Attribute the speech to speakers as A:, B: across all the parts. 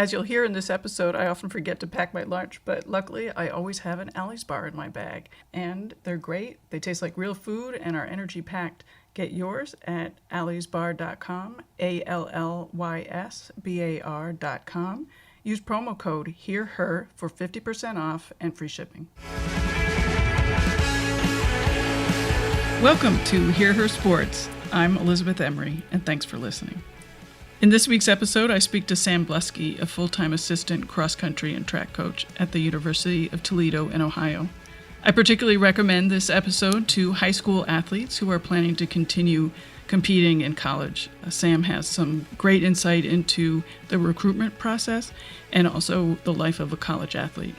A: As you'll hear in this episode, I often forget to pack my lunch, but luckily I always have an Alley's bar in my bag. And they're great. They taste like real food and are energy packed. Get yours at alleysbar.com, ALLYSBAR.com. Use promo code HEARHER for 50% off and free shipping. Welcome to Hear Her Sports. I'm Elizabeth Emery, and thanks for listening. In this week's episode, I speak to Sam Bluske, a full-time assistant cross-country and track coach at the University of Toledo in Ohio. I particularly recommend this episode to high school athletes who are planning to continue competing in college. Sam has some great insight into the recruitment process and also the life of a college athlete.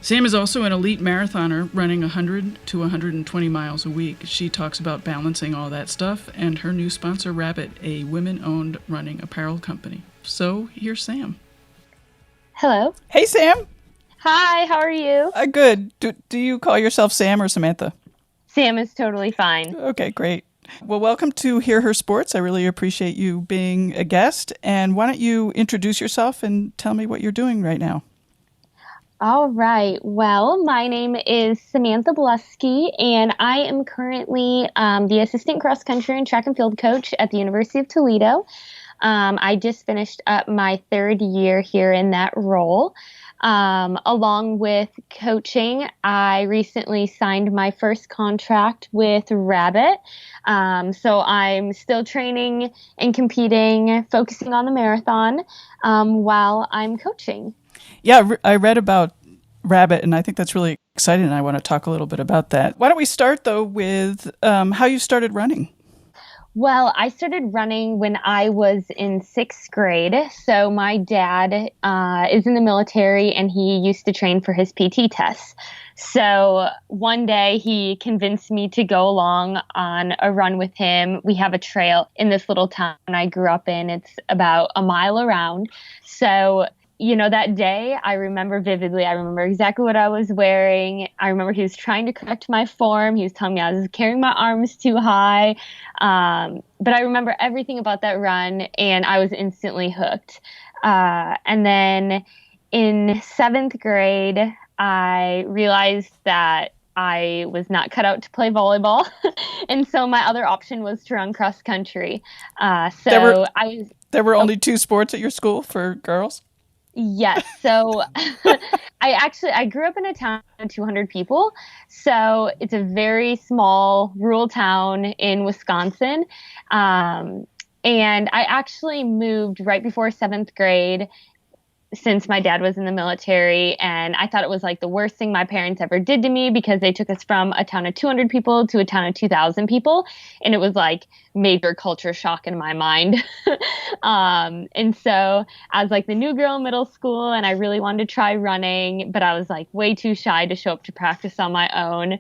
A: Sam is also an elite marathoner running 100 to 120 miles a week. She talks about balancing all that stuff and her new sponsor, Rabbit, a women-owned running apparel company. So here's Sam.
B: Hello.
A: Hey, Sam.
B: Hi, how are you?
A: Good. Do you call yourself Sam or Samantha?
B: Sam is totally fine.
A: Okay, great. Well, welcome to Hear Her Sports. I really appreciate you being a guest. And why don't you introduce yourself and tell me what you're doing right now?
B: All right. Well, my name is Samantha Bluske, and I am currently the assistant cross-country and track and field coach at the University of Toledo. I just finished up my third year here in that role. Along with coaching, I recently signed my first contract with Rabbit. So I'm still training and competing, focusing on the marathon while I'm coaching.
A: Yeah, I read about Rabbit, and I think that's really exciting, and I want to talk a little bit about that. Why don't we start, though, with how you started running?
B: Well, I started running when I was in sixth grade. So my dad is in the military, and he used to train for his PT tests. So one day he convinced me to go along on a run with him. We have a trail in this little town I grew up in. It's about a mile around. So that day, I remember vividly. I remember exactly what I was wearing. I remember he was trying to correct my form. He was telling me I was carrying my arms too high. But I remember everything about that run, and I was instantly hooked. And then in seventh grade, I realized that I was not cut out to play volleyball. And so my other option was to run cross country.
A: There were only two sports at your school for girls?
B: Yes. So I grew up in a town of 200 people. So it's a very small rural town in Wisconsin. And I actually moved right before seventh grade since my dad was in the military. And I thought it was like the worst thing my parents ever did to me because they took us from a town of 200 people to a town of 2,000 people. And it was like major culture shock in my mind. And so I was like the new girl in middle school, and I really wanted to try running, but I was like way too shy to show up to practice on my own.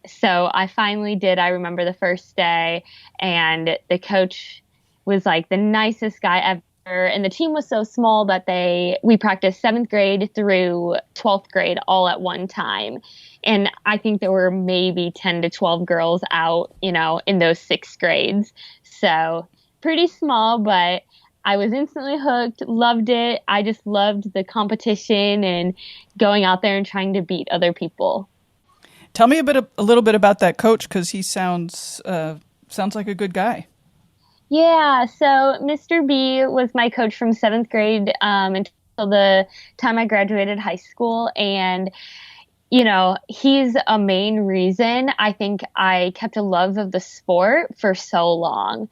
B: So I finally did. I remember the first day, and the coach was like the nicest guy ever. And the team was so small that we practiced seventh grade through 12th grade all at one time. And I think there were maybe 10 to 12 girls out, in those sixth grades. So pretty small, but I was instantly hooked, loved it. I just loved the competition and going out there and trying to beat other people.
A: Tell me a little bit about that coach, because he sounds like a good guy.
B: Yeah, so Mr. B was my coach from seventh grade until the time I graduated high school. And, he's a main reason I think I kept a love of the sport for so long.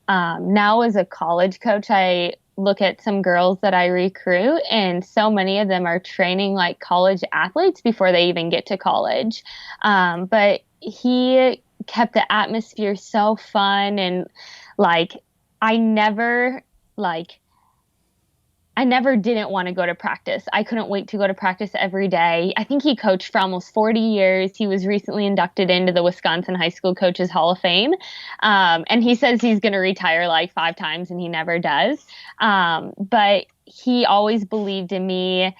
B: Now as a college coach, I look at some girls that I recruit, and so many of them are training like college athletes before they even get to college. But he kept the atmosphere so fun, and I never didn't want to go to practice. I couldn't wait to go to practice every day. I think he coached for almost 40 years. He was recently inducted into the Wisconsin High School Coaches Hall of Fame. And he says he's going to retire like 5 times, and he never does. But he always believed in me,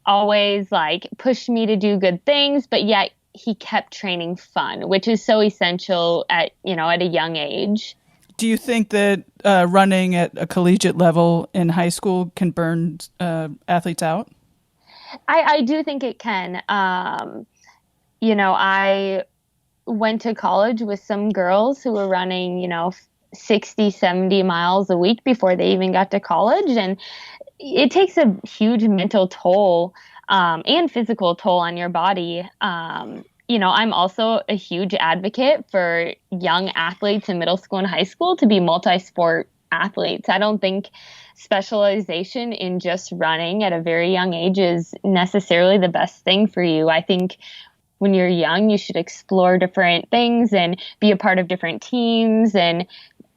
B: always pushed me to do good things, but yet he kept training fun, which is so essential at a young age.
A: Do you think that running at a collegiate level in high school can burn athletes out?
B: I do think it can. I went to college with some girls who were running, 60, 70 miles a week before they even got to college. And it takes a huge mental toll and physical toll on your body. I'm also a huge advocate for young athletes in middle school and high school to be multi-sport athletes. I don't think specialization in just running at a very young age is necessarily the best thing for you. I think when you're young, you should explore different things and be a part of different teams. And,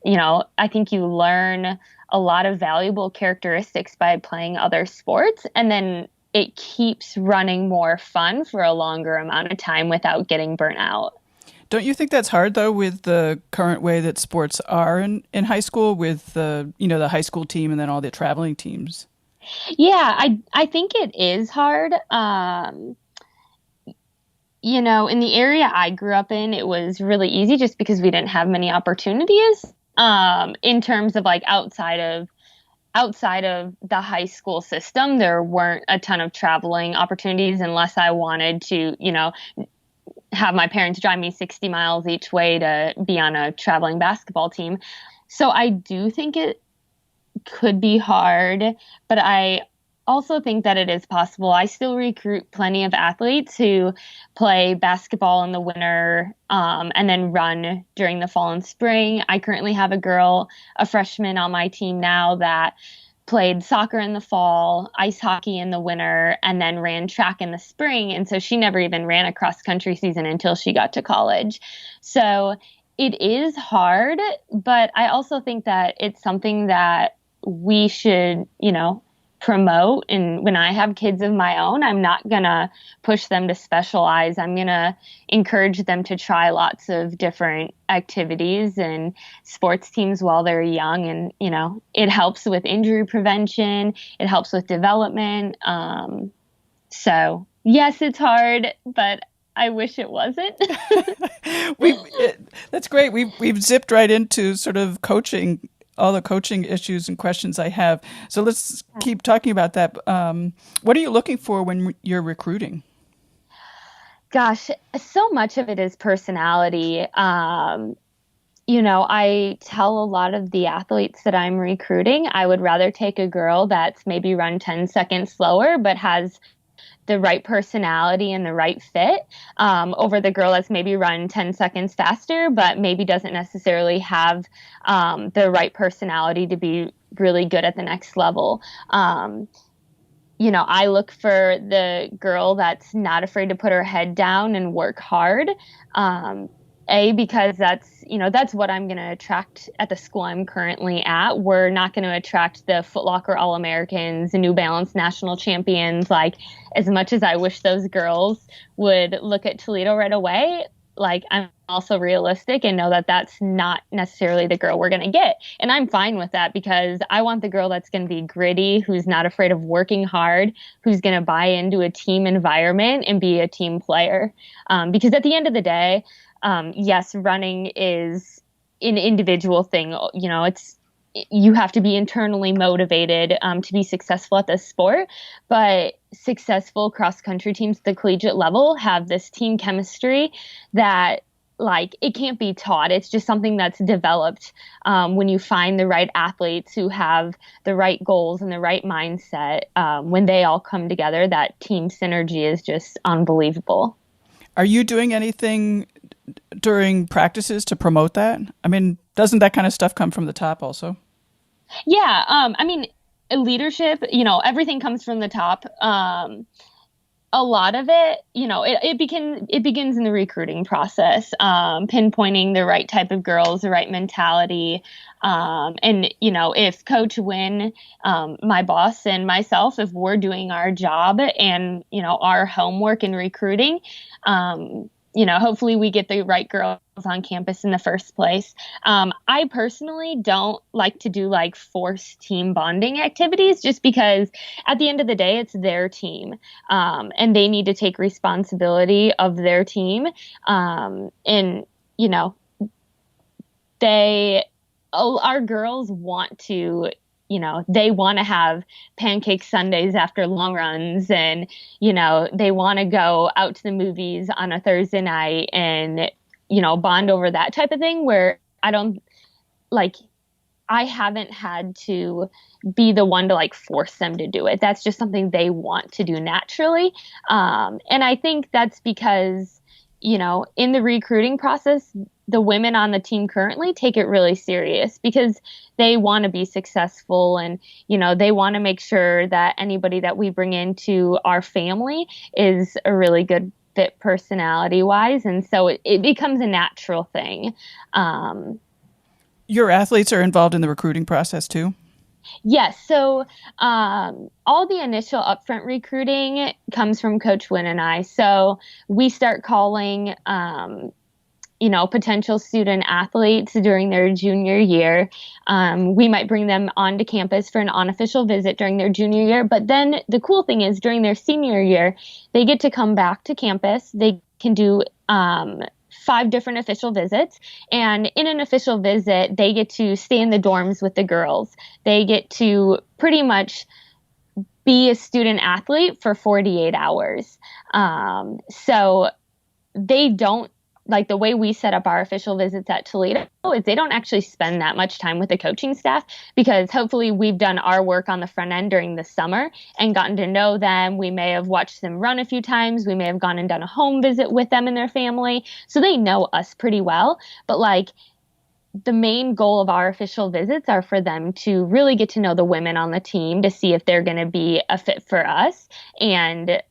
B: I think you learn a lot of valuable characteristics by playing other sports. And then it keeps running more fun for a longer amount of time without getting burnt out.
A: Don't you think that's hard, though, with the current way that sports are in high school with the high school team and then all the traveling teams?
B: Yeah, I think it is hard. In the area I grew up in, it was really easy just because we didn't have many opportunities in terms of like outside of the high school system. There weren't a ton of traveling opportunities unless I wanted to, have my parents drive me 60 miles each way to be on a traveling basketball team. So I do think it could be hard, but I also think that it is possible. I still recruit plenty of athletes who play basketball in the winter and then run during the fall and spring. I currently have a freshman on my team now that played soccer in the fall, ice hockey in the winter, and then ran track in the spring. And so she never even ran a cross country season until she got to college. So it is hard, but I also think that it's something that we should, promote. And when I have kids of my own, I'm not going to push them to specialize. I'm going to encourage them to try lots of different activities and sports teams while they're young. And, it helps with injury prevention. It helps with development. So yes, it's hard, but I wish it wasn't.
A: That's great. We've zipped right into sort of coaching, all the coaching issues and questions I have. So let's keep talking about that. What are you looking for when you're recruiting?
B: Gosh, so much of it is personality. I tell a lot of the athletes that I'm recruiting, I would rather take a girl that's maybe run 10 seconds slower, but has the right personality and the right fit over the girl that's maybe run 10 seconds faster, but maybe doesn't necessarily have the right personality to be really good at the next level. I look for the girl that's not afraid to put her head down and work hard. Because that's what I'm going to attract at the school I'm currently at. We're not going to attract the Foot Locker All-Americans, New Balance national champions. Like, as much as I wish those girls would look at Toledo right away, like, I'm also realistic and know that that's not necessarily the girl we're going to get. And I'm fine with that because I want the girl that's going to be gritty, who's not afraid of working hard, who's going to buy into a team environment and be a team player. Because at the end of the day, yes, running is an individual thing. You have to be internally motivated to be successful at this sport, but successful cross-country teams at the collegiate level have this team chemistry that, like, it can't be taught. It's just something that's developed when you find the right athletes who have the right goals and the right mindset. When they all come together, that team synergy is just unbelievable.
A: Are you doing anything during practices to promote that? I mean, doesn't that kind of stuff come from the top also?
B: Yeah. Leadership, everything comes from the top. A lot of it, it begins in the recruiting process, pinpointing the right type of girls, the right mentality. If Coach Wynn, my boss, and myself, if we're doing our job and, our homework in recruiting, hopefully we get the right girls on campus in the first place. I personally don't like to do like forced team bonding activities just because at the end of the day, it's their team. And they need to take responsibility of their team. our girls want to, they want to have pancake Sundays after long runs, and, they want to go out to the movies on a Thursday night and, bond over that type of thing, where I don't like, I haven't had to be the one to like force them to do it. That's just something they want to do naturally. And I think that's because, in the recruiting process, the women on the team currently take it really serious because they want to be successful, and, they want to make sure that anybody that we bring into our family is a really good fit personality wise. And so it becomes a natural thing.
A: Your athletes are involved in the recruiting process too?
B: Yes. So all the initial upfront recruiting comes from Coach Wynn and I. So we start calling, potential student athletes during their junior year. We might bring them onto campus for an unofficial visit during their junior year. But then the cool thing is during their senior year, they get to come back to campus. They can do 5 different official visits. And in an official visit, they get to stay in the dorms with the girls. They get to pretty much be a student athlete for 48 hours. So they don't, like the way we set up our official visits at Toledo is they don't actually spend that much time with the coaching staff, because hopefully we've done our work on the front end during the summer and gotten to know them. We may have watched them run a few times. We may have gone and done a home visit with them and their family. So they know us pretty well. But like the main goal of our official visits are for them to really get to know the women on the team, to see if they're going to be a fit for us. And,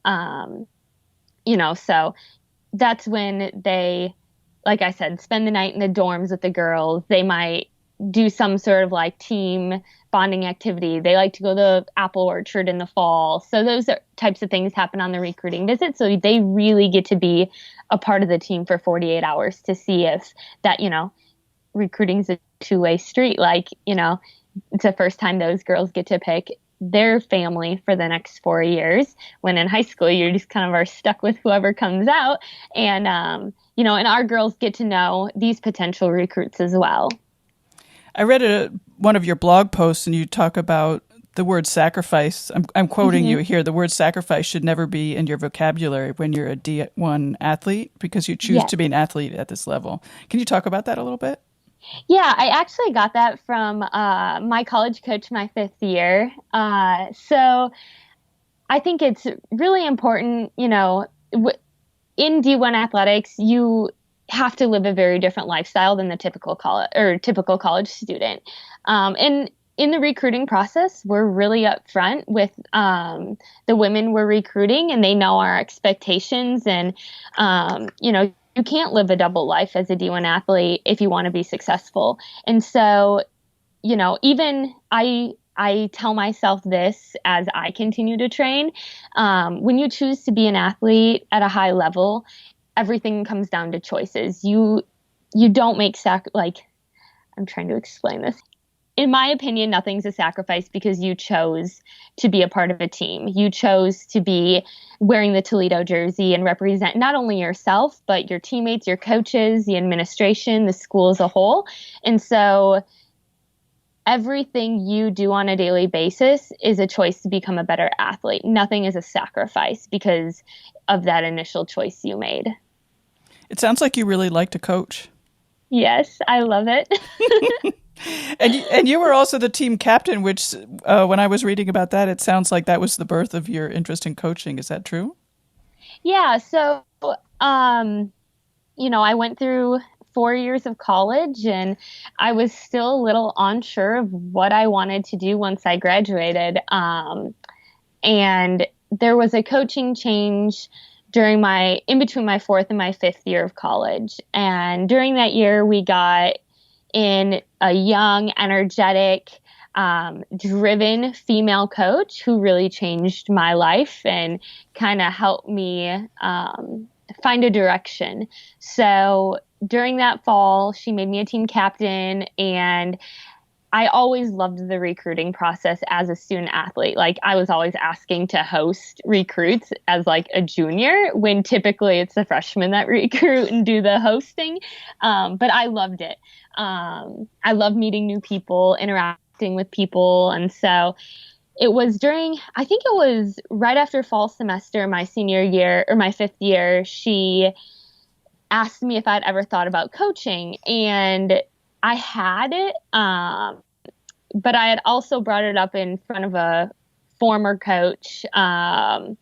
B: so that's when they, like I said, spend the night in the dorms with the girls. They might do some sort of like team bonding activity. They like to go to the apple orchard in the fall. So those types of things happen on the recruiting visit. So they really get to be a part of the team for 48 hours to see if that, recruiting's a two-way street. Like, it's the first time those girls get to pick their family for the next 4 years, when in high school you're just kind of are stuck with whoever comes out. And and our girls get to know these potential recruits as well.
A: I read one of your blog posts, and you talk about the word sacrifice. I'm quoting you here. The word sacrifice should never be in your vocabulary when you're a D1 athlete, because you choose to be an athlete at this level. Can you talk about that a little bit?
B: Yeah, I actually got that from my college coach my 5th year. So I think it's really important, in D1 athletics, you have to live a very different lifestyle than the typical college student. And in the recruiting process, we're really upfront with the women we're recruiting, and they know our expectations. And, you can't live a double life as a D1 athlete if you want to be successful. And so, even I tell myself this as I continue to train. When you choose to be an athlete at a high level, everything comes down to choices. You don't make I'm trying to explain this. In my opinion, nothing's a sacrifice, because you chose to be a part of a team. You chose to be wearing the Toledo jersey and represent not only yourself, but your teammates, your coaches, the administration, the school as a whole. And so everything you do on a daily basis is a choice to become a better athlete. Nothing is a sacrifice because of that initial choice you made.
A: It sounds like you really like to coach.
B: Yes, I love it.
A: And you were also the team captain, which when I was reading about that, it sounds like that was the birth of your interest in coaching. Is that true?
B: Yeah. So, I went through 4 years of college, and I was still a little unsure of what I wanted to do once I graduated. And there was a coaching change in between my 4th and my 5th year of college. And during that year, we got in a young, energetic, driven female coach who really changed my life and kind of helped me find a direction. So during that fall, she made me a team captain, and I always loved the recruiting process as a student athlete. Like I was always asking to host recruits as like a junior when typically it's the freshmen that recruit and do the hosting. But I loved it. I love meeting new people, interacting with people. And so it was I think it was right after fall semester, my senior year or my 5th year, she asked me if I'd ever thought about coaching. And I had it. But I had also brought it up in front of a former coach. And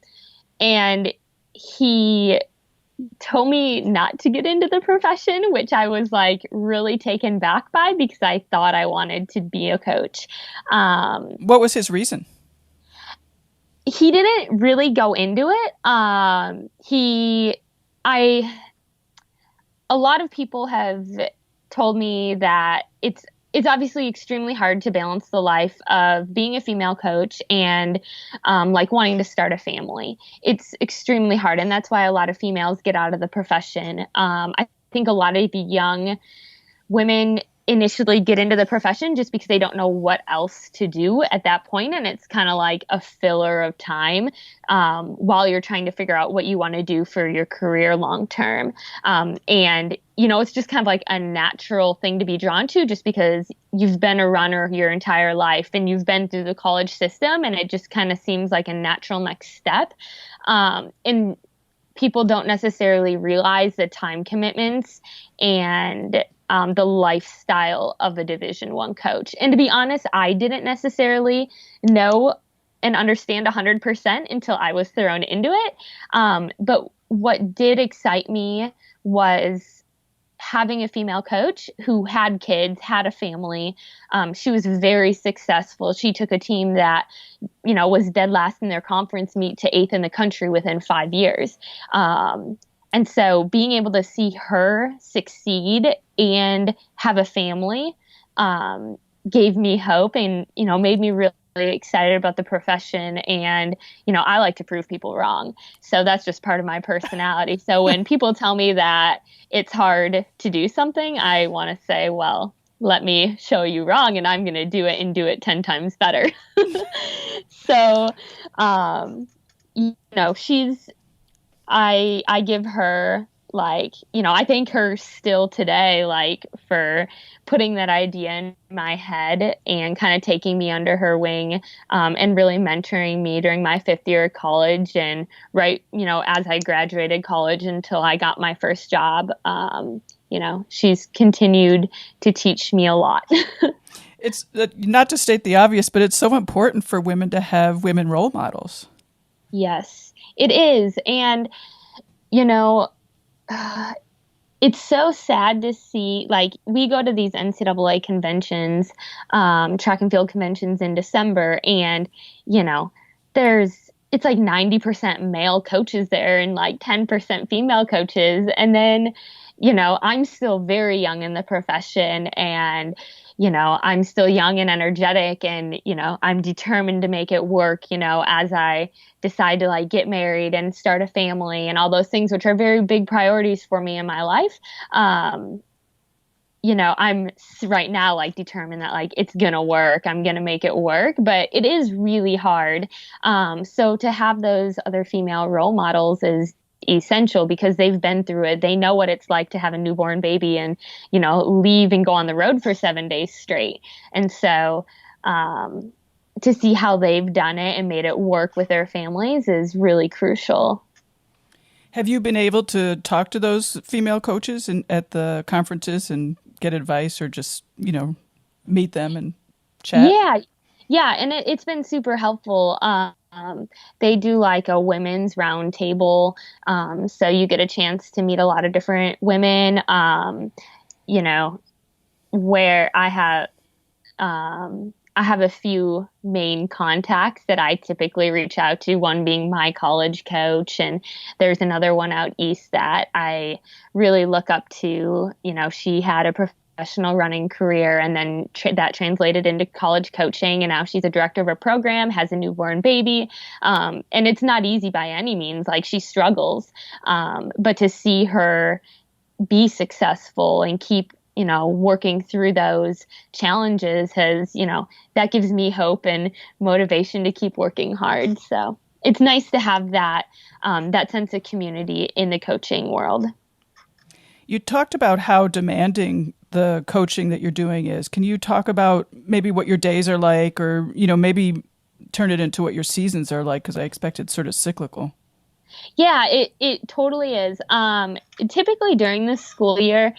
B: he told me not to get into the profession, which I was like really taken back by because I thought I wanted to be a coach.
A: What was his reason?
B: He didn't really go into it. A lot of people have told me that it's obviously extremely hard to balance the life of being a female coach and like wanting to start a family. It's extremely hard, and that's why a lot of females get out of the profession. I think a lot of the young women initially get into the profession just because they don't know what else to do at that point, and it's kind of like a filler of time while you're trying to figure out what you want to do for your career long term. And it's just kind of like a natural thing to be drawn to just because you've been a runner your entire life and you've been through the college system, and it just kind of seems like a natural next step. And people don't necessarily realize the time commitments and the lifestyle of a Division I coach. And to be honest, I didn't necessarily know and understand 100% until I was thrown into it. But what did excite me was having a female coach who had kids, had a family. She was very successful. She took a team that, was dead last in their conference meet to 8th in the country within 5 years. And so being able to see her succeed and have a family gave me hope and, made me really excited about the profession. And, I like to prove people wrong. So that's just part of my personality. So when people tell me that it's hard to do something, I want to say, well, let me show you wrong, and I'm going to do it and do it 10 times better. So, I give her I thank her still today, for putting that idea in my head and kind of taking me under her wing, and really mentoring me during my 5th year of college and as I graduated college until I got my first job. She's continued to teach me a lot.
A: It's not to state the obvious, but it's so important for women to have women role models.
B: Yes, it is. And, it's so sad to see, we go to these NCAA conventions, track and field conventions in December, and, it's like 90% male coaches there and like 10% female coaches. And then, I'm still very young in the profession, and, I'm still young and energetic, and, I'm determined to make it work, as I decide to get married and start a family and all those things, which are very big priorities for me in my life. I'm right now determined that it's going to work. I'm going to make it work, but it is really hard. So to have those other female role models is essential because they've been through it. They know what it's like to have a newborn baby and, leave and go on the road for 7 days straight. And so, to see how they've done it and made it work with their families is really crucial.
A: Have you been able to talk to those female coaches at the conferences and get advice or just, meet them and chat?
B: Yeah. And it's been super helpful. They do a women's round table. So you get a chance to meet a lot of different women, where I have a few main contacts that I typically reach out to, one being my college coach. And there's another one out east that I really look up to. She had a professional running career and then that translated into college coaching. And now she's a director of a program, has a newborn baby. And it's not easy by any means. She struggles. But to see her be successful and keep working through those challenges has, that gives me hope and motivation to keep working hard. So it's nice to have that sense of community in the coaching world.
A: You talked about how demanding the coaching that you're doing is. Can you talk about maybe what your days are like, or, maybe turn it into what your seasons are like? Because I expect it's sort of cyclical.
B: Yeah, it totally is. Typically during the school year,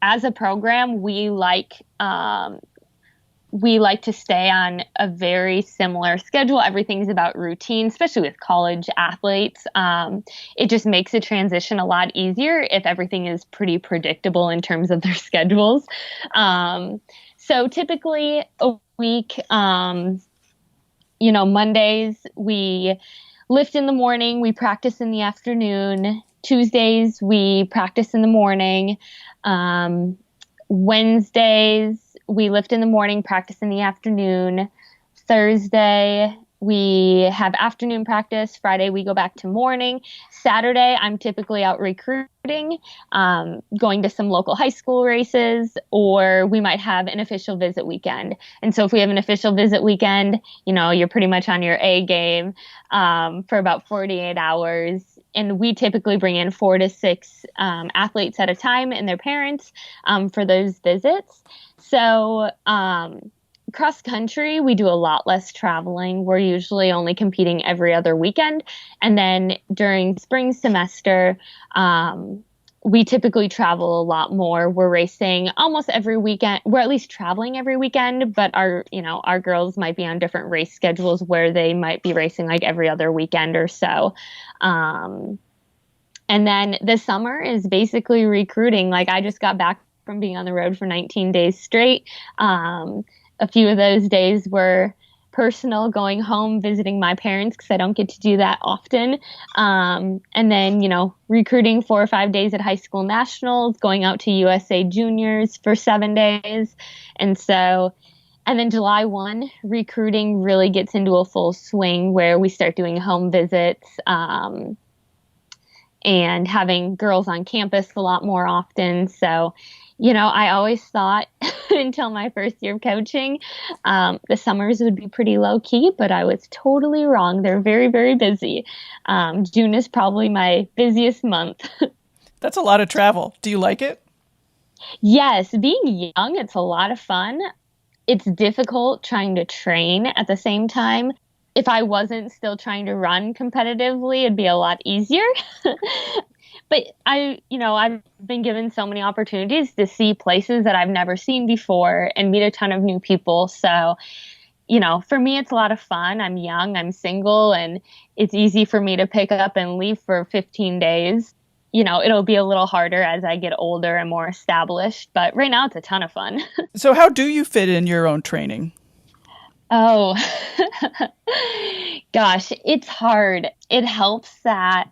B: as a program, we like to stay on a very similar schedule. Everything's about routine, especially with college athletes. It just makes a transition a lot easier if everything is pretty predictable in terms of their schedules. So typically a week, Mondays we lift in the morning, we practice in the afternoon. Tuesdays we practice in the morning. Wednesdays we lift in the morning, practice in the afternoon. Thursday, we have afternoon practice. Friday, we go back to morning. Saturday, I'm typically out recruiting, going to some local high school races, or we might have an official visit weekend. And so if we have an official visit weekend, you're pretty much on your A game for about 48 hours. And we typically bring in 4 to 6 athletes at a time and their parents for those visits. So cross country, we do a lot less traveling. We're usually only competing every other weekend. And then during spring semester, we typically travel a lot more. We're racing almost every weekend. We're at least traveling every weekend, but our girls might be on different race schedules where they might be racing like every other weekend or so. And then the summer is basically recruiting. Like I just got back from being on the road for 19 days straight. A few of those days were personal, going home, visiting my parents because I don't get to do that often. And then, recruiting 4 or 5 days at high school nationals, going out to USA Juniors for 7 days. And then July 1, recruiting really gets into a full swing where we start doing home visits and having girls on campus a lot more often. So, I always thought until my first year of coaching, the summers would be pretty low key, but I was totally wrong. They're very, very busy. June is probably my busiest month.
A: That's a lot of travel. Do you like it?
B: Yes, being young, it's a lot of fun. It's difficult trying to train at the same time. If I wasn't still trying to run competitively, it'd be a lot easier. But I've been given so many opportunities to see places that I've never seen before and meet a ton of new people. So, for me, it's a lot of fun. I'm young, I'm single, and it's easy for me to pick up and leave for 15 days. It'll be a little harder as I get older and more established, but right now it's a ton of fun.
A: So how do you fit in your own training?
B: Oh, gosh, it's hard. It helps that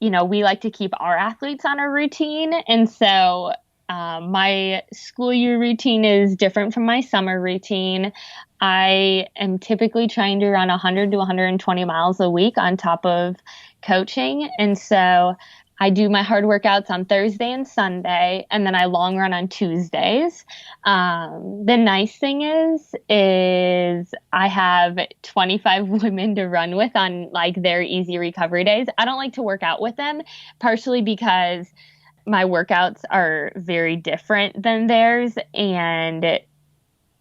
B: we like to keep our athletes on a routine. And so my school year routine is different from my summer routine. I am typically trying to run 100 to 120 miles a week on top of coaching. And so I do my hard workouts on Thursday and Sunday, and then I long run on Tuesdays. The nice thing is I have 25 women to run with on like their easy recovery days. I don't like to work out with them, partially because my workouts are very different than theirs, and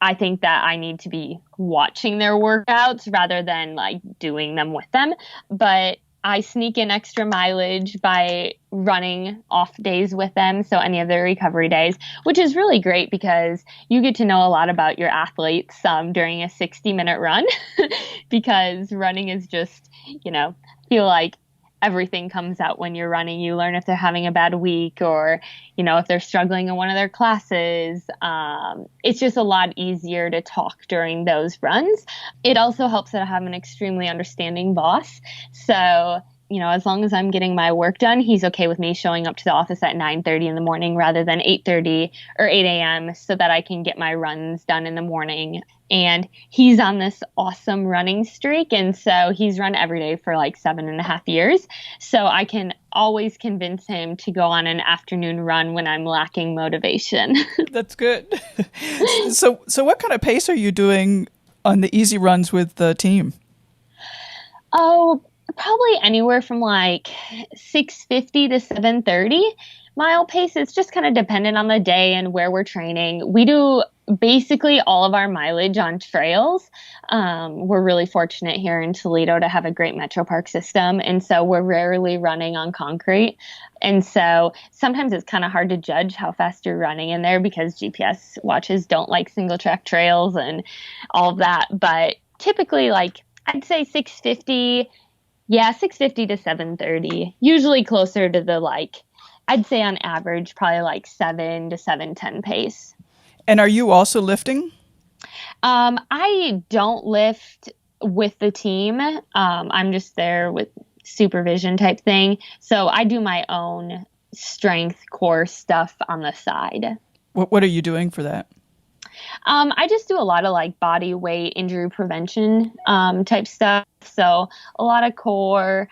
B: I think that I need to be watching their workouts rather than like doing them with them. But I sneak in extra mileage by running off days with them, so any of their recovery days, which is really great because you get to know a lot about your athletes during a 60-minute run because running is just, feel like everything comes out when you're running. You learn if they're having a bad week or, if they're struggling in one of their classes. It's just a lot easier to talk during those runs. It also helps that I have an extremely understanding boss. So, as long as I'm getting my work done, he's okay with me showing up to the office at 9:30 in the morning rather than 8:30 or 8 a.m. so that I can get my runs done in the morning and he's on this awesome running streak. And so he's run every day for like 7.5 years. So I can always convince him to go on an afternoon run when I'm lacking motivation.
A: That's good. So what kind of pace are you doing on the easy runs with the team?
B: Oh, probably anywhere from like 650 to 730 mile pace. It's just kind of dependent on the day and where we're training. We do basically all of our mileage on trails. We're really fortunate here in Toledo to have a great Metro Park system. And so we're rarely running on concrete. And so sometimes it's kind of hard to judge how fast you're running in there because GPS watches don't like single track trails and all of that. But typically, like, I'd say 650. Yeah, 650 to 730. Usually closer to the I'd say on average, probably like 7 to 710 pace.
A: And are you also lifting?
B: I don't lift with the team. I'm just there with supervision type thing. So I do my own strength core stuff on the side.
A: What are you doing for that?
B: I just do a lot of like body weight injury prevention type stuff. So a lot of core,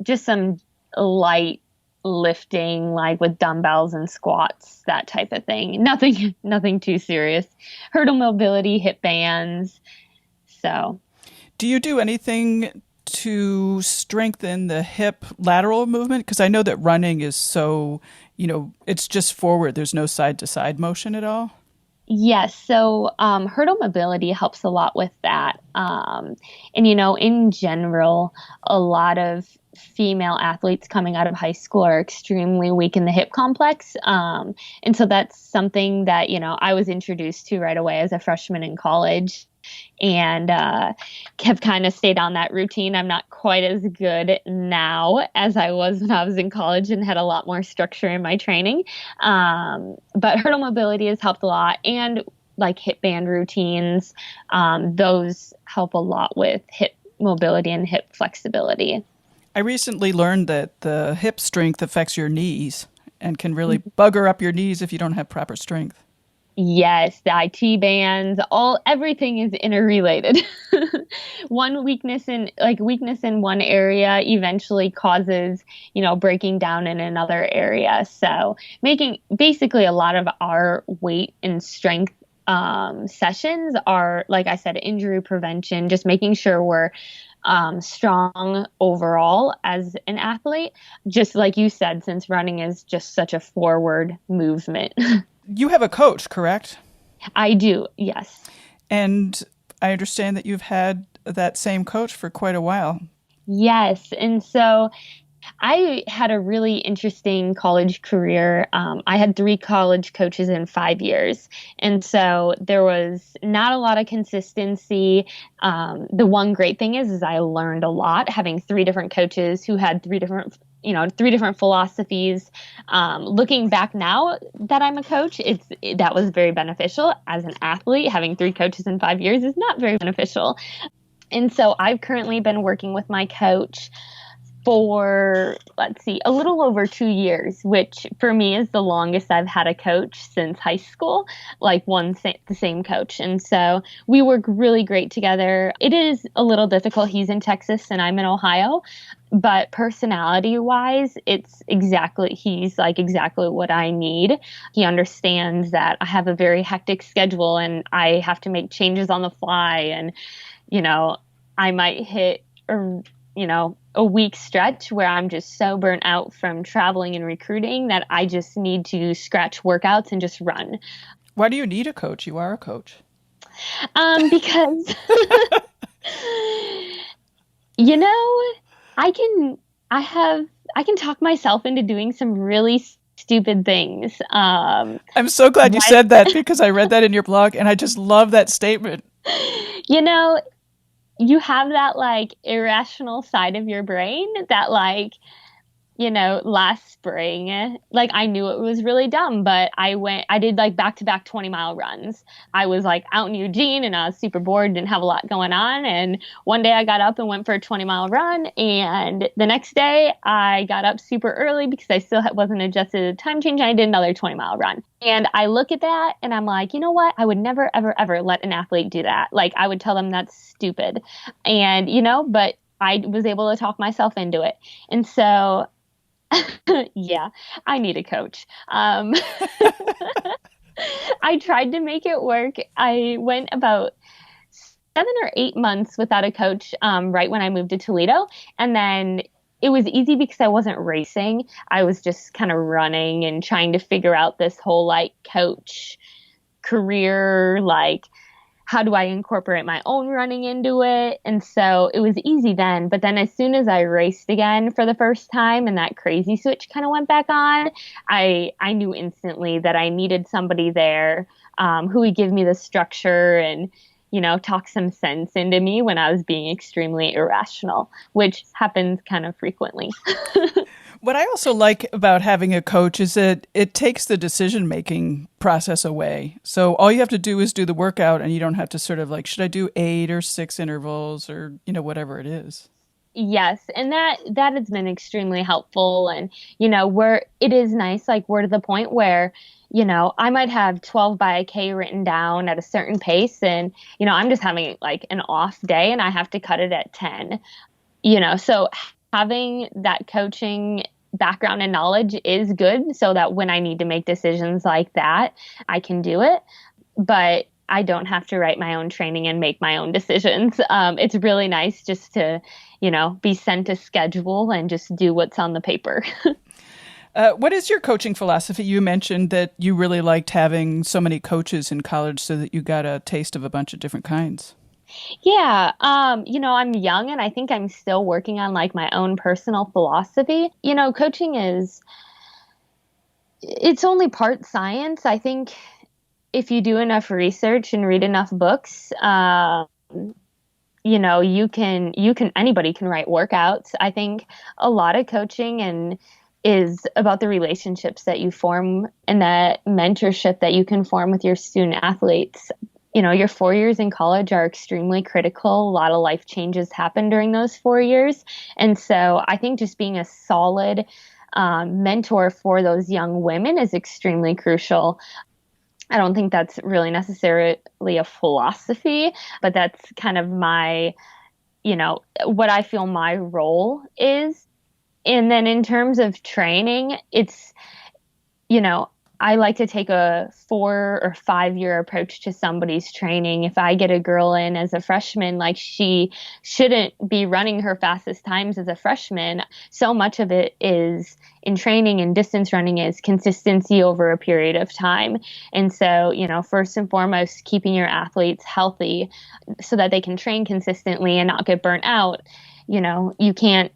B: just some light lifting, like with dumbbells and squats, that type of thing. Nothing too serious. Hurdle mobility, hip bands. So,
A: do you do anything to strengthen the hip lateral movement? Because I know that running is so, it's just forward. There's no side to side motion at all.
B: Yes. So hurdle mobility helps a lot with that. And, in general, a lot of female athletes coming out of high school are extremely weak in the hip complex. And so that's something that, I was introduced to right away as a freshman in college and have kind of stayed on that routine. I'm not quite as good now as I was when I was in college and had a lot more structure in my training. But hurdle mobility has helped a lot. And like hip band routines, those help a lot with hip mobility and hip flexibility.
A: I recently learned that the hip strength affects your knees and can really bugger up your knees if you don't have proper strength.
B: Yes, the IT bands, everything is interrelated. Weakness in one area eventually causes, breaking down in another area. So making basically a lot of our weight and strength sessions are, like I said, injury prevention, just making sure we're strong overall as an athlete. Just like you said, since running is just such a forward movement.
A: You have a coach, correct?
B: I do, yes.
A: And I understand that you've had that same coach for quite a while.
B: Yes. And so I had a really interesting college career. I had 3 college coaches in 5 years. And so there was not a lot of consistency. The one great thing is I learned a lot having 3 different coaches who had 3 different philosophies. Looking back now that I'm a coach, that was very beneficial. As an athlete, having 3 coaches in 5 years is not very beneficial. And so I've currently been working with my coach for, a little over 2 years, which for me is the longest I've had a coach since high school, the same coach. And so we work really great together. It is a little difficult. He's in Texas and I'm in Ohio, but personality wise, he's exactly what I need. He understands that I have a very hectic schedule and I have to make changes on the fly. And, I might hit a week stretch where I'm just so burnt out from traveling and recruiting that I just need to scratch workouts and just run.
A: Why do you need a coach? You are a coach.
B: Because, I can talk myself into doing some really stupid things.
A: I'm so glad you said that because I read that in your blog and I just love that statement.
B: You have that irrational side of your brain that last spring, like I knew it was really dumb, but I did like back-to-back 20-mile runs. I was like out in Eugene and I was super bored, didn't have a lot going on. And one day I got up and went for a 20-mile run. And the next day I got up super early because I still wasn't adjusted to the time change. And I did another 20-mile run. And I look at that and I'm like, you know what? I would never, ever, ever let an athlete do that. Like I would tell them that's stupid. And, but I was able to talk myself into it. And so yeah, I need a coach. I tried to make it work. I went about 7 or 8 months without a coach right when I moved to Toledo. And then it was easy because I wasn't racing. I was just kind of running and trying to figure out this whole like coach career, like how do I incorporate my own running into it? And so it was easy then. But then as soon as I raced again for the first time and that crazy switch kind of went back on, I knew instantly that I needed somebody there who would give me the structure and, talk some sense into me when I was being extremely irrational, which happens kind of frequently.
A: What I also like about having a coach is that it takes the decision-making process away. So all you have to do is do the workout and you don't have to sort of like, should I do 8 or 6 intervals or, whatever it is.
B: Yes, and that has been extremely helpful. And, where it is nice, like we're to the point where, I might have 12 by a K written down at a certain pace and, I'm just having like an off day and I have to cut it at 10, so having that coaching background and knowledge is good so that when I need to make decisions like that, I can do it. But I don't have to write my own training and make my own decisions. It's really nice just to, be sent a schedule and just do what's on the paper.
A: What is your coaching philosophy? You mentioned that you really liked having so many coaches in college so that you got a taste of a bunch of different kinds.
B: Yeah. I'm young and I think I'm still working on like my own personal philosophy. Coaching it's only part science. I think if you do enough research and read enough books, anybody can write workouts. I think a lot of coaching is about the relationships that you form and that mentorship that you can form with your student athletes. Your 4 years in college are extremely critical. A lot of life changes happen during those 4 years. And so I think just being a solid mentor for those young women is extremely crucial. I don't think that's really necessarily a philosophy, but that's kind of my, what I feel my role is. And then in terms of training, it's, I like to take a 4 or 5 year approach to somebody's training. If I get a girl in as a freshman, like she shouldn't be running her fastest times as a freshman. So much of it is in training and distance running is consistency over a period of time. And so, first and foremost, keeping your athletes healthy so that they can train consistently and not get burnt out. You can't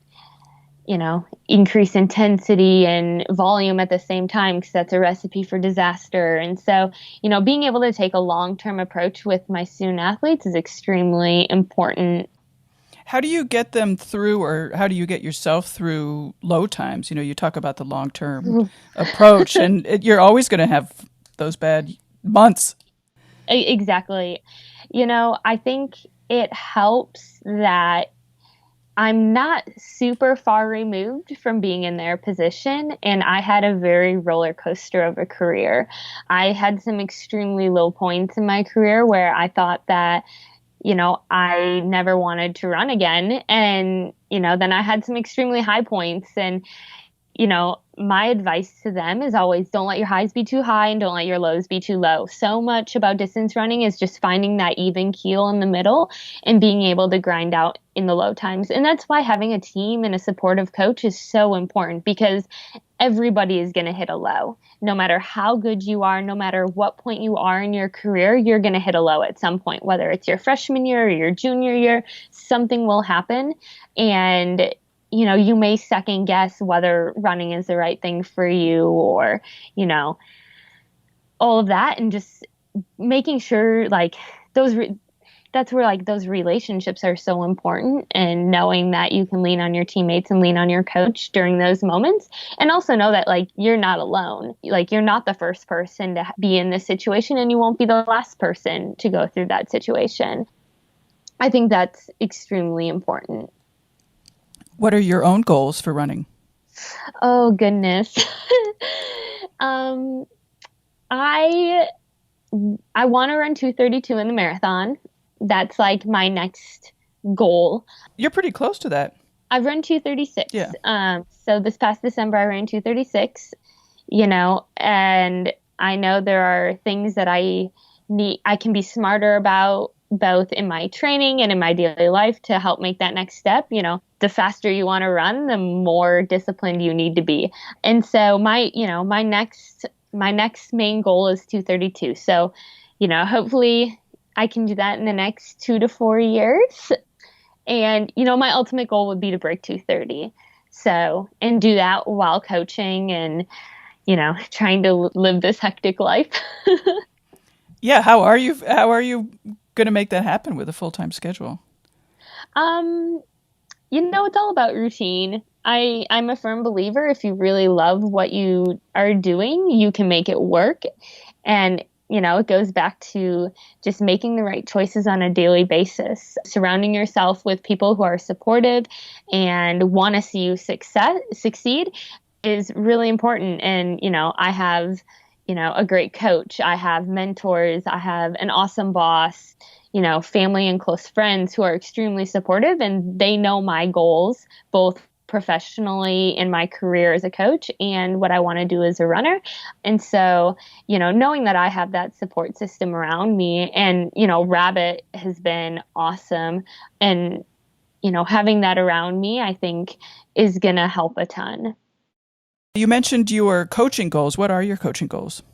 B: increase intensity and volume at the same time because that's a recipe for disaster. And so, being able to take a long-term approach with my student athletes is extremely important.
A: How do you get them through, or how do you get yourself through low times? You talk about the long-term approach and you're always going to have those bad months.
B: Exactly. I think it helps that I'm not super far removed from being in their position, and I had a very roller coaster of a career. I had some extremely low points in my career where I thought that, I never wanted to run again. And, then I had some extremely high points and, my advice to them is always don't let your highs be too high and don't let your lows be too low. So much about distance running is just finding that even keel in the middle and being able to grind out in the low times. And that's why having a team and a supportive coach is so important because everybody is going to hit a low. No matter how good you are, no matter what point you are in your career, you're going to hit a low at some point, whether it's your freshman year or your junior year, something will happen. And you may second guess whether running is the right thing for you or, all of that. And just making sure like those that's where like those relationships are so important, and knowing that you can lean on your teammates and lean on your coach during those moments, and also know that like you're not alone. Like you're not the first person to be in this situation, and you won't be the last person to go through that situation. I think that's extremely important.
A: What are your own goals for running?
B: Oh goodness. I want to run 2:32 in the marathon. That's like my next goal.
A: You're pretty close to that.
B: I've run 2:36.
A: Yeah.
B: So this past December I ran 2:36, you know, and I know there are things that I can be smarter about, both in my training and in my daily life, to help make that next step. You know, the faster you want to run, the more disciplined you need to be. And so my next main goal is 2:32. So, you know, hopefully I can do that in the next 2 to 4 years. And, you know, my ultimate goal would be to break 2:30. So, and do that while coaching and, you know, trying to live this hectic life.
A: Yeah. How are you going to make that happen with a full-time schedule?
B: You know, it's all about routine. I'm a firm believer, if you really love what you are doing, you can make it work. And, you know, it goes back to just making the right choices on a daily basis. Surrounding yourself with people who are supportive and want to see you succeed is really important. And, you know, I have, you know, a great coach. I have mentors. I have an awesome boss, you know, family and close friends who are extremely supportive, and they know my goals, both professionally in my career as a coach and what I want to do as a runner. And so, you know, knowing that I have that support system around me, and, you know, Rabbit has been awesome, and, you know, having that around me, I think is going to help a ton.
A: You mentioned your coaching goals. What are your coaching goals?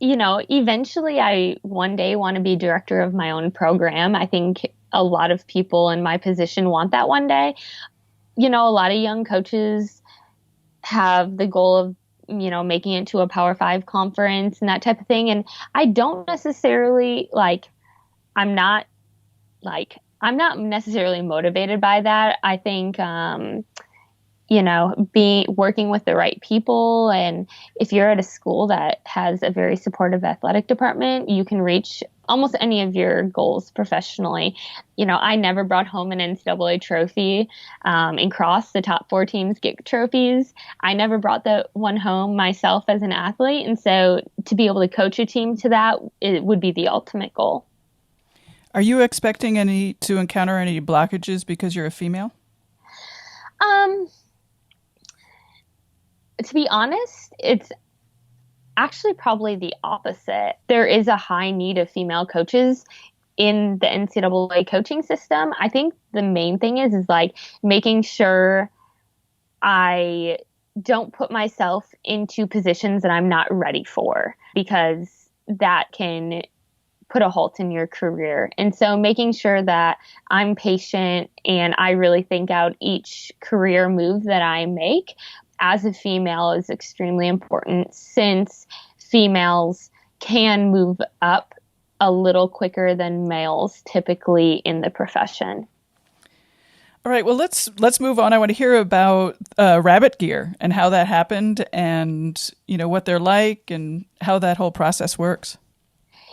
B: You know, eventually I one day want to be director of my own program. I think a lot of people in my position want that one day. You know, a lot of young coaches have the goal of, you know, making it to a Power 5 conference and that type of thing. And I don't necessarily I'm not necessarily motivated by that. I think, you know, working with the right people. And if you're at a school that has a very supportive athletic department, you can reach almost any of your goals professionally. You know, I never brought home an NCAA trophy. In cross, the top 4 teams get trophies. I never brought the one home myself as an athlete. And so to be able to coach a team to that, it would be the ultimate goal.
A: Are you expecting to encounter any blockages because you're a female?
B: To be honest, it's actually probably the opposite. There is a high need of female coaches in the NCAA coaching system. I think the main thing is like making sure I don't put myself into positions that I'm not ready for, because that can put a halt in your career. And so making sure that I'm patient and I really think out each career move that I make as a female is extremely important, since females can move up a little quicker than males typically in the profession.
A: All right, well, let's move on. I want to hear about Rabbit Gear and how that happened, and, you know, what they're like and how that whole process works.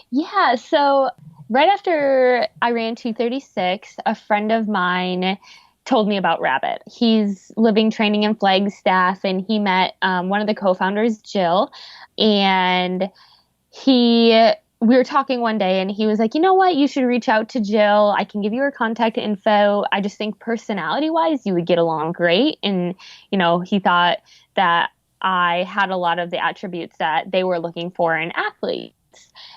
B: Yeah, so right after I ran 2:36, a friend of mine told me about Rabbit. He's living training in Flagstaff, and he met one of the co-founders, Jill, and we were talking one day, and he was like, you know what, you should reach out to Jill. I can give you her contact info. I just think personality-wise, you would get along great. And, you know, he thought that I had a lot of the attributes that they were looking for in athletes.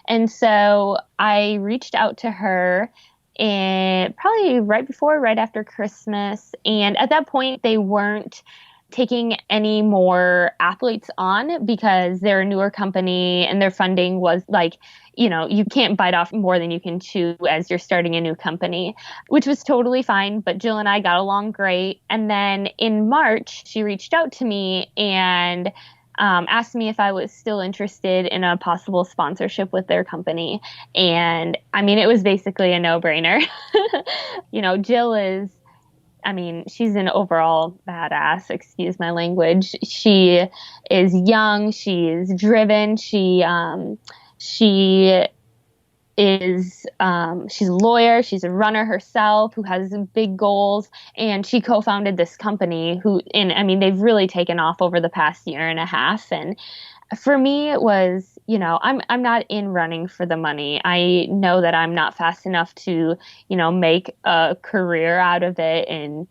B: And so I reached out to her, and probably right after Christmas. And at that point, they weren't taking any more athletes on because they're a newer company and their funding was like, you know, you can't bite off more than you can chew as you're starting a new company, which was totally fine. But Jill and I got along great. And then in March, she reached out to me and asked me if I was still interested in a possible sponsorship with their company. And I mean, it was basically a no-brainer. Jill is, I mean, she's an overall badass, excuse my language. She is young, she is driven, she she's a lawyer, she's a runner herself who has big goals, and she co-founded this company and I mean, they've really taken off over the past year and a half. And for me, it was, I'm not in running for the money. I know that I'm not fast enough to, make a career out of it and,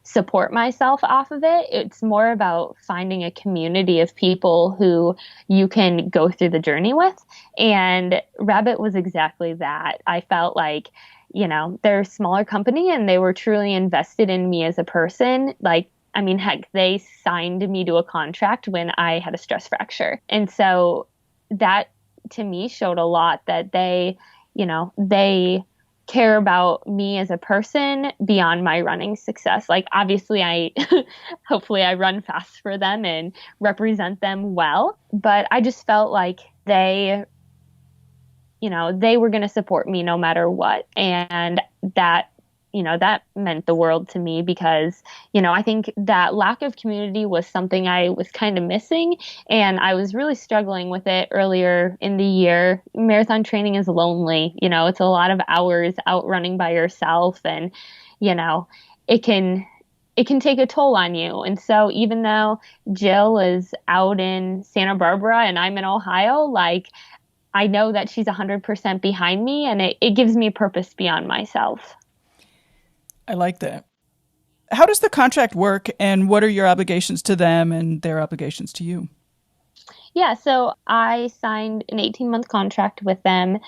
B: support myself off of it. It's more about finding a community of people who you can go through the journey with. And Rabbit was exactly that. I felt like, they're a smaller company and they were truly invested in me as a person. Like, I mean, heck, they signed me to a contract when I had a stress fracture. And so that to me showed a lot that they care about me as a person beyond my running success. Like, obviously hopefully I run fast for them and represent them well, but I just felt like they were going to support me no matter what. And that meant the world to me because, I think that lack of community was something I was kind of missing, and I was really struggling with it earlier in the year. Marathon training is lonely. It's a lot of hours out running by yourself, and, it can take a toll on you. And so even though Jill is out in Santa Barbara and I'm in Ohio, like, I know that she's 100% behind me, and it gives me purpose beyond myself.
A: I like that. How does the contract work, and what are your obligations to them and their obligations to you?
B: Yeah, so I signed an 18-month contract with them,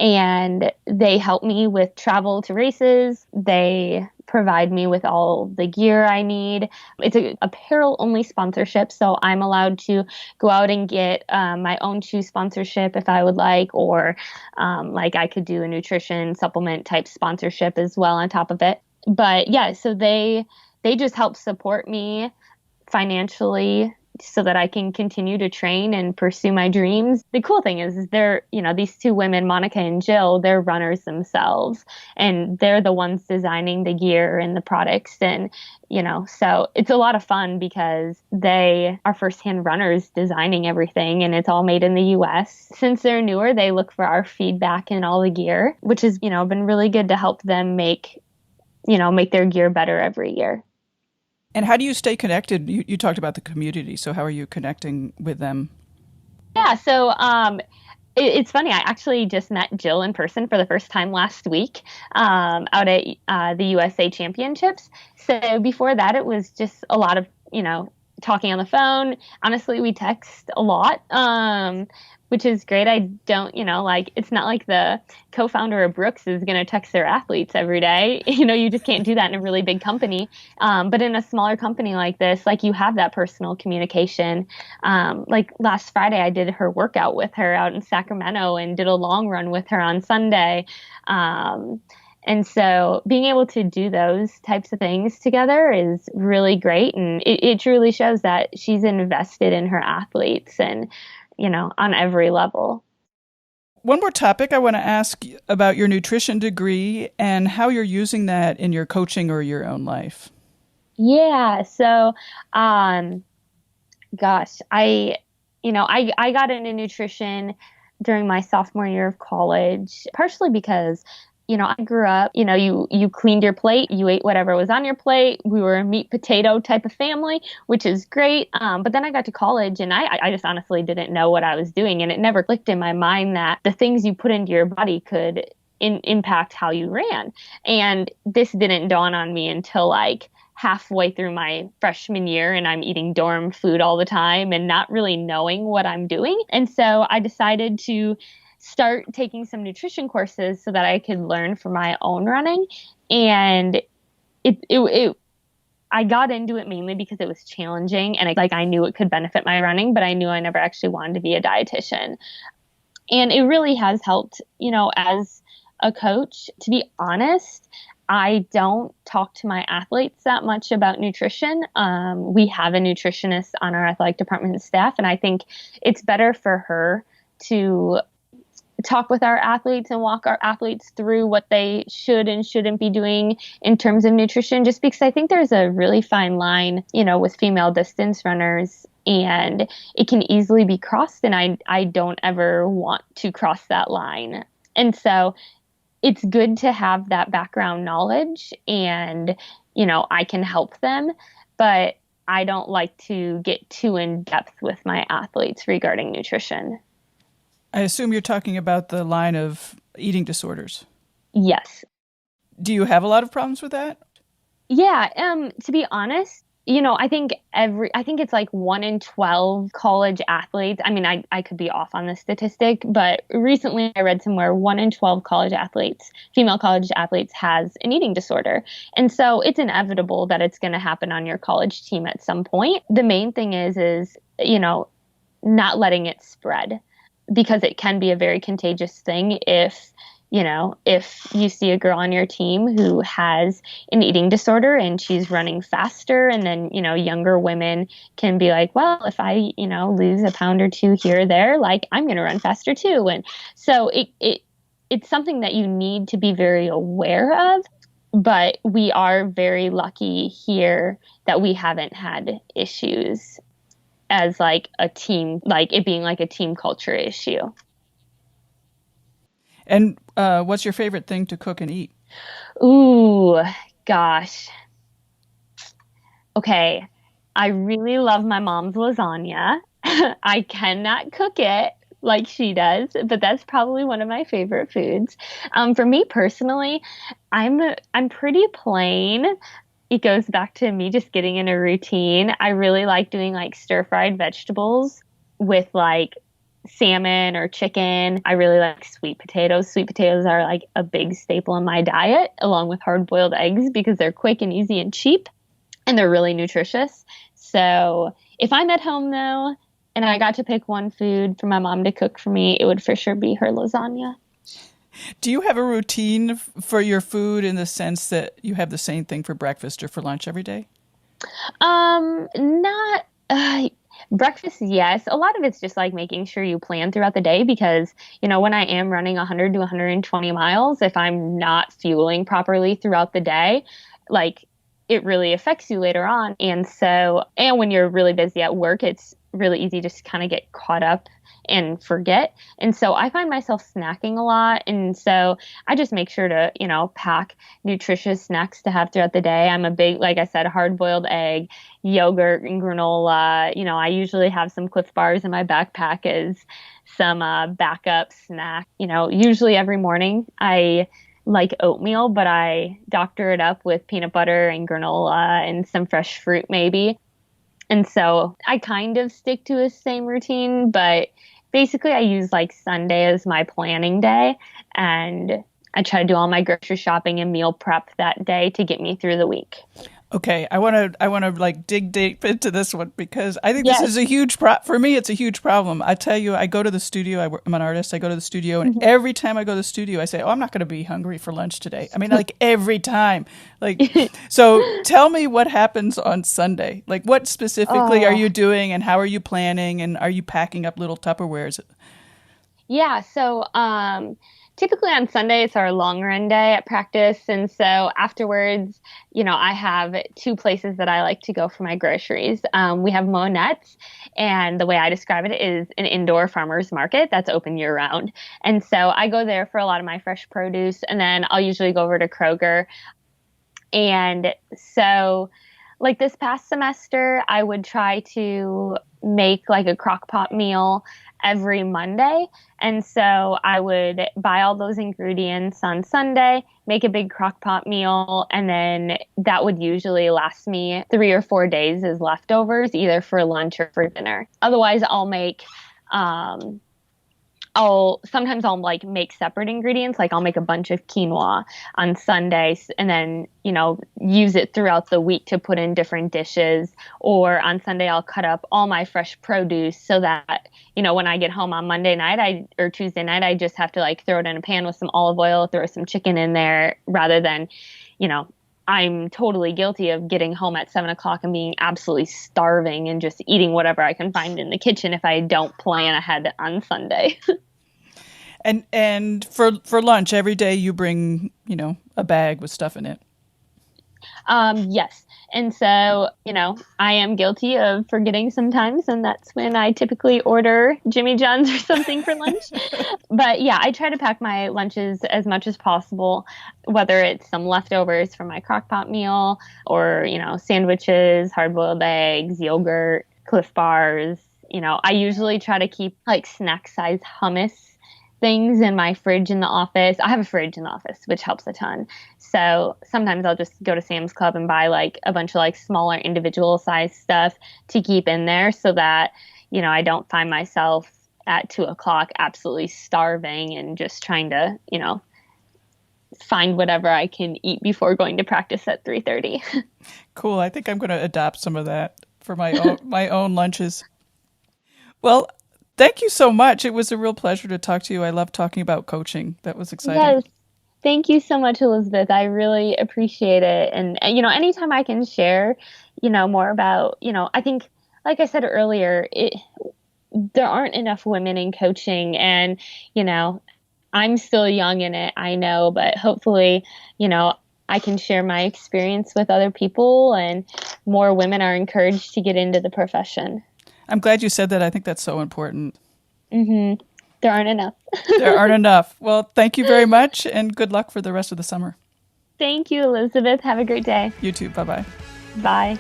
B: and they help me with travel to races. They provide me with all the gear I need. It's a apparel-only sponsorship, so I'm allowed to go out and get my own shoe sponsorship if I would like, or like I could do a nutrition supplement type sponsorship as well on top of it. But yeah, so they just help support me financially so that I can continue to train and pursue my dreams. The cool thing is they're, these two women, Monica and Jill, they're runners themselves, and they're the ones designing the gear and the products. And, so it's a lot of fun because they are firsthand runners designing everything, and it's all made in the US. Since they're newer, they look for our feedback in all the gear, which has, been really good to help them make their gear better every year.
A: And how do you stay connected? You talked about the community, so how are you connecting with them?
B: Yeah, so it's funny. I actually just met Jill in person for the first time last week out at the USA Championships. So before that, it was just a lot of, talking on the phone. Honestly, we text a lot, which is great. I don't, it's not like the co-founder of Brooks is going to text their athletes every day. You just can't do that in a really big company. But in a smaller company like this, like, you have that personal communication. Like last Friday, I did her workout with her out in Sacramento and did a long run with her on Sunday. And so being able to do those types of things together is really great. And it truly shows that she's invested in her athletes and, on every level.
A: One more topic I want to ask about your nutrition degree and how you're using that in your coaching or your own life.
B: Yeah. So, gosh, I got into nutrition during my sophomore year of college, partially because I grew up, you cleaned your plate, you ate whatever was on your plate. We were a meat potato type of family, which is great. But then I got to college and I just honestly didn't know what I was doing. And it never clicked in my mind that the things you put into your body could impact how you ran. And this didn't dawn on me until like halfway through my freshman year, and I'm eating dorm food all the time and not really knowing what I'm doing. And so I decided to start taking some nutrition courses so that I could learn for my own running. And I got into it mainly because it was challenging and I knew it could benefit my running, but I knew I never actually wanted to be a dietitian. And it really has helped, as a coach. To be honest, I don't talk to my athletes that much about nutrition. We have a nutritionist on our athletic department staff, and I think it's better for her to talk with our athletes and walk our athletes through what they should and shouldn't be doing in terms of nutrition, just because I think there's a really fine line, with female distance runners, and it can easily be crossed. And I don't ever want to cross that line. And so it's good to have that background knowledge, and, I can help them, but I don't like to get too in depth with my athletes regarding nutrition.
A: I assume you're talking about the line of eating disorders.
B: Yes.
A: Do you have a lot of problems with that?
B: Yeah. To be honest, I think it's like 1 in 12 college athletes. I mean, I could be off on the statistic, but recently I read somewhere 1 in 12 female college athletes has an eating disorder. And so it's inevitable that it's going to happen on your college team at some point. The main thing is, not letting it spread, because it can be a very contagious thing if you see a girl on your team who has an eating disorder and she's running faster, and then, younger women can be like, well, if I, lose a pound or two here or there, like, I'm going to run faster too. And so it's something that you need to be very aware of, but we are very lucky here that we haven't had issues as like a team, like it being like a team culture issue.
A: And what's your favorite thing to cook and eat?
B: Ooh, gosh. Okay. I really love my mom's lasagna. I cannot cook it like she does, but that's probably one of my favorite foods. For me personally, I'm pretty plain. It goes back to me just getting in a routine. I really like doing like stir-fried vegetables with like salmon or chicken. I really like sweet potatoes. Sweet potatoes are like a big staple in my diet, along with hard-boiled eggs, because they're quick and easy and cheap, and they're really nutritious. So if I'm at home though, and I got to pick one food for my mom to cook for me, it would for sure be her lasagna.
A: Do you have a routine for your food in the sense that you have the same thing for breakfast or for lunch every day?
B: Not breakfast, yes. A lot of it's just like making sure you plan throughout the day, because, when I am running 100 to 120 miles, if I'm not fueling properly throughout the day, like, it really affects you later on. And when you're really busy at work, it's really easy just to kind of get caught up and forget. And so I find myself snacking a lot. And so I just make sure to, pack nutritious snacks to have throughout the day. I'm a big, like I said, hard-boiled egg, yogurt, and granola. I usually have some Cliff Bars in my backpack as some backup snack. Usually every morning I like oatmeal, but I doctor it up with peanut butter and granola and some fresh fruit maybe. And so I kind of stick to the same routine, but basically I use like Sunday as my planning day, and I try to do all my grocery shopping and meal prep that day to get me through the week.
A: Okay, I want to like dig deep into this one, because I think this is a huge for me. It's a huge problem. I tell you, I go to the studio. I'm an artist. I go to the studio, and every time I go to the studio, I say, "Oh, I'm not going to be hungry for lunch today." I mean, like every time. Like, so tell me what happens on Sunday. Like, what specifically are you doing, and how are you planning, and are you packing up little Tupperwares?
B: Yeah. So, typically on Sunday, it's our long run day at practice. And so afterwards, I have 2 places that I like to go for my groceries. We have Monette's, and the way I describe it is an indoor farmer's market that's open year round. And so I go there for a lot of my fresh produce, and then I'll usually go over to Kroger. And so like this past semester, I would try to make like a crock pot meal every Monday. And so I would buy all those ingredients on Sunday, make a big crock pot meal, and then that would usually last me 3 or 4 days as leftovers, either for lunch or for dinner. Otherwise, I'll sometimes I'll like make separate ingredients. Like I'll make a bunch of quinoa on Sundays and then, use it throughout the week to put in different dishes. Or on Sunday, I'll cut up all my fresh produce so that, when I get home on Monday night or Tuesday night, I just have to like throw it in a pan with some olive oil, throw some chicken in there rather than, I'm totally guilty of getting home at 7 o'clock and being absolutely starving and just eating whatever I can find in the kitchen if I don't plan ahead on Sunday.
A: And for lunch every day you bring, a bag with stuff in it.
B: Yes. And so, I am guilty of forgetting sometimes, and that's when I typically order Jimmy John's or something for lunch. But yeah, I try to pack my lunches as much as possible, whether it's some leftovers from my crock pot meal or, sandwiches, hard-boiled eggs, yogurt, Cliff Bars. I usually try to keep like snack size hummus things in my fridge in the office. I have a fridge in the office, which helps a ton. So sometimes I'll just go to Sam's Club and buy like a bunch of like smaller individual size stuff to keep in there so that, I don't find myself at 2 o'clock absolutely starving and just trying to, find whatever I can eat before going to practice at 3:30.
A: Cool. I think I'm going to adopt some of that for my own lunches. Well, thank you so much. It was a real pleasure to talk to you. I love talking about coaching. That was exciting.
B: Yes. Thank you so much, Elizabeth. I really appreciate it. And anytime I can share, more about, I think, like I said earlier, there aren't enough women in coaching. And, I'm still young in it, I know, but hopefully, I can share my experience with other people and more women are encouraged to get into the profession.
A: I'm glad you said that. I think that's so important.
B: Mm-hmm. There aren't enough.
A: There aren't enough. Well, thank you very much, and good luck for the rest of the summer.
B: Thank you, Elizabeth. Have a great day.
A: You too. Bye-bye.
B: Bye.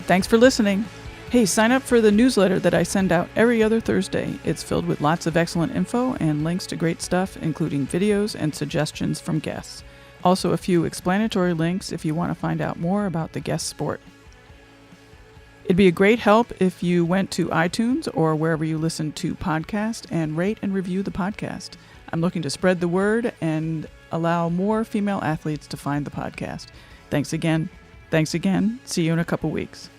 A: Thanks for listening. Hey, sign up for the newsletter that I send out every other Thursday. It's filled with lots of excellent info and links to great stuff, including videos and suggestions from guests. Also, a few explanatory links if you want to find out more about the guest sport. It'd be a great help if you went to iTunes or wherever you listen to podcasts and rate and review the podcast. I'm looking to spread the word and allow more female athletes to find the podcast. Thanks again. See you in a couple weeks.